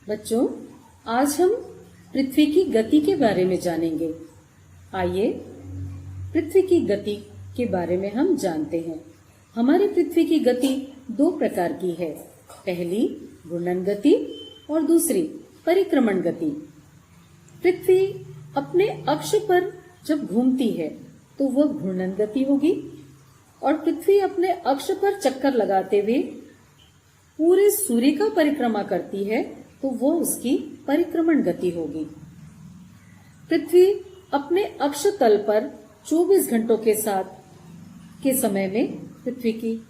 बच्चों, आज हम पृथ्वी की गति के बारे में जानेंगे। आइए पृथ्वी की गति के बारे में हम जानते हैं। हमारी पृथ्वी की गति दो प्रकार की है। पहली घूर्णन गति और दूसरी परिक्रमण गति। पृथ्वी अपने अक्ष पर जब घूमती है तो वह घूर्णन गति होगी और पृथ्वी अपने अक्ष पर चक्कर लगाते हुए पूरे सूर्य का परिक्रमा करती है तो वो उसकी परिक्रमण गति होगी। पृथ्वी अपने अक्ष तल पर 24 घंटों के समय में पृथ्वी की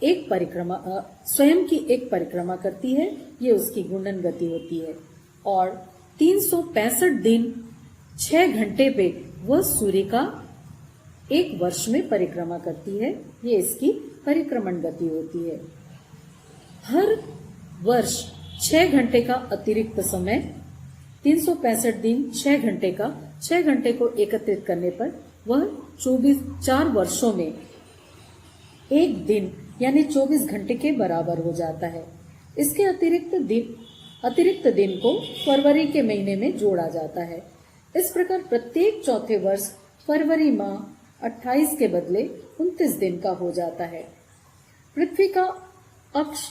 एक परिक्रमा स्वयं की एक परिक्रमा करती है, ये उसकी घूर्णन गति होती है। और 365 दिन 6 घंटे पे वह सूर्य का एक वर्ष में परिक्रमा करती है, ये इसकी परिक्रमण गति होती है। हर वर्ष 6 घंटे का अतिरिक्त समय, 365 दिन 6 घंटे का, 6 घंटे को एकत्रित करने पर वह 4 वर्षों में एक दिन यानी 24 घंटे के बराबर हो जाता है। इसके अतिरिक्त दिन को फरवरी के महीने में जोड़ा जाता है। इस प्रकार प्रत्येक चौथे वर्ष फरवरी माह 28 के बदले 29 दिन का हो जाता है। पृथ्वी का अक्ष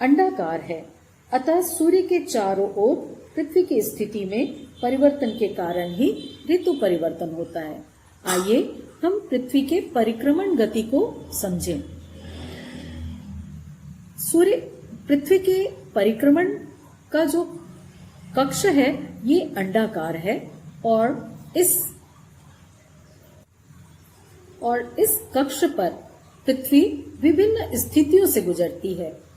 अंडाकार है, अतः सूर्य के चारों ओर पृथ्वी की स्थिति में परिवर्तन के कारण ही ऋतु परिवर्तन होता है। आइए हम पृथ्वी के परिक्रमण गति को समझें। पृथ्वी के परिक्रमण का जो कक्ष है ये अंडाकार है और इस कक्ष पर पृथ्वी विभिन्न स्थितियों से गुजरती है।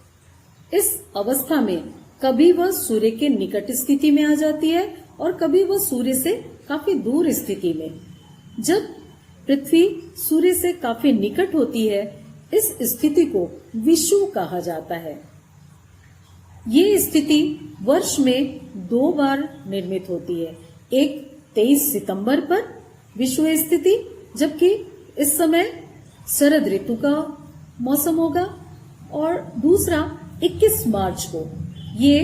इस अवस्था में कभी वह सूर्य के निकट स्थिति में आ जाती है और कभी वह सूर्य से काफी दूर स्थिति में। जब पृथ्वी सूर्य से काफी निकट होती है, इस स्थिति को विषुव कहा जाता है। ये स्थिति वर्ष में 2 बार निर्मित होती है। एक 23 सितंबर पर विषुव स्थिति, जबकि इस समय शरद ऋतु का मौसम होगा, और दूसरा 21 मार्च को। ये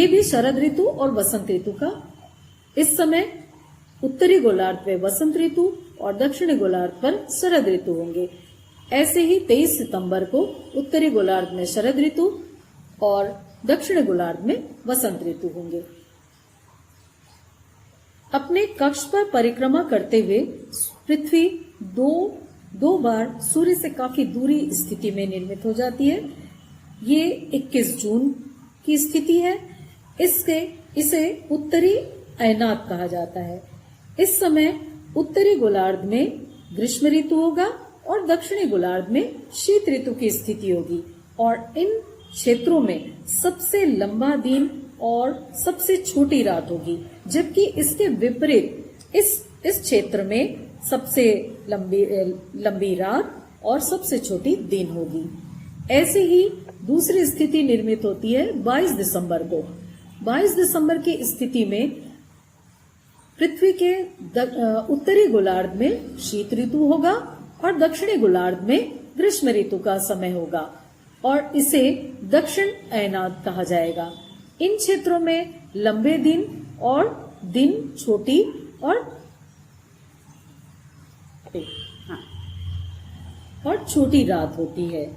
भी शरद ऋतु और वसंत ऋतु का। इस समय उत्तरी गोलार्ध में वसंत ऋतु और दक्षिणी गोलार्ध पर शरद ऋतु होंगे। ऐसे ही 23 सितंबर को उत्तरी गोलार्ध में शरद ऋतु और दक्षिणी गोलार्ध में वसंत ऋतु होंगे। अपने कक्ष पर परिक्रमा करते हुए पृथ्वी दो बार सूर्य से काफी दूरी स्थिति में निर्मित हो जाती है। ये 21 जून की स्थिति है। इसे उत्तरी अयनात कहा जाता है। इस समय उत्तरी गोलार्ध में ग्रीष्म ऋतु होगा और दक्षिणी गोलार्ध में शीत ऋतु की स्थिति होगी, और इन क्षेत्रों में सबसे लंबा दिन और सबसे छोटी रात होगी, जबकि इसके विपरीत इस क्षेत्र में सबसे लंबी रात और सबसे छोटी दिन होगी। ऐसे ही दूसरी स्थिति निर्मित होती है 22 दिसंबर को। 22 दिसंबर की स्थिति में पृथ्वी के उत्तरी गोलार्ध में शीत ऋतु होगा और दक्षिणी गोलार्ध में ग्रीष्म ऋतु का समय होगा, और इसे दक्षिण अयनात कहा जाएगा। इन क्षेत्रों में लंबे दिन छोटी और छोटी रात होती है।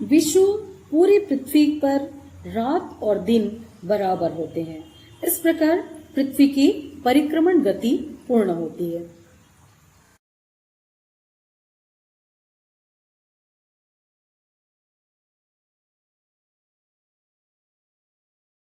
विषुव पूरी पृथ्वी पर रात और दिन बराबर होते हैं। इस प्रकार पृथ्वी की परिक्रमण गति पूर्ण होती है।